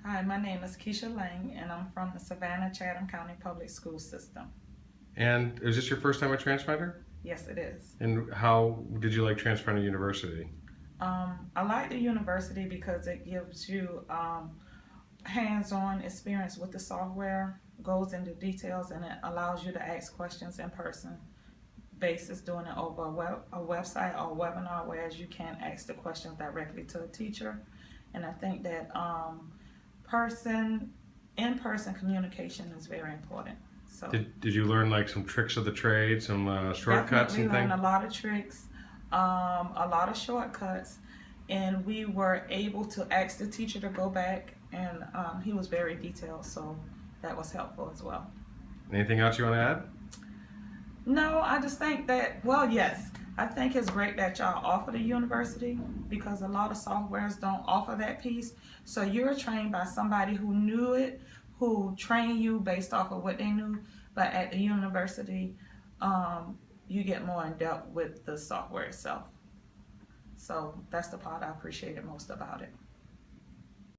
Hi, my name is Keisha Lang, and I'm from the Savannah Chatham County Public School System. And is this your first time at Transfinder? Yes, it is. And how did you like Transfinder University? I like the university because it gives you hands-on experience with the software, goes into details, and it allows you to ask questions in person basis doing it over a website or a webinar, whereas you can't ask the questions directly to a teacher. And I think that person in-person communication is very important. So Did you learn like some tricks of the trade, some shortcuts definitely and learned things? a lot of tricks, a lot of shortcuts, and we were able to ask the teacher to go back, and he was very detailed, so that was helpful as well. Anything else you want to add? No, I just think that, well, yes, I think it's great that y'all offer the university because a lot of softwares don't offer that piece. So you're trained by somebody who knew it, who trained you based off of what they knew. But at the university, you get more in depth with the software itself. So that's the part I appreciated most about it.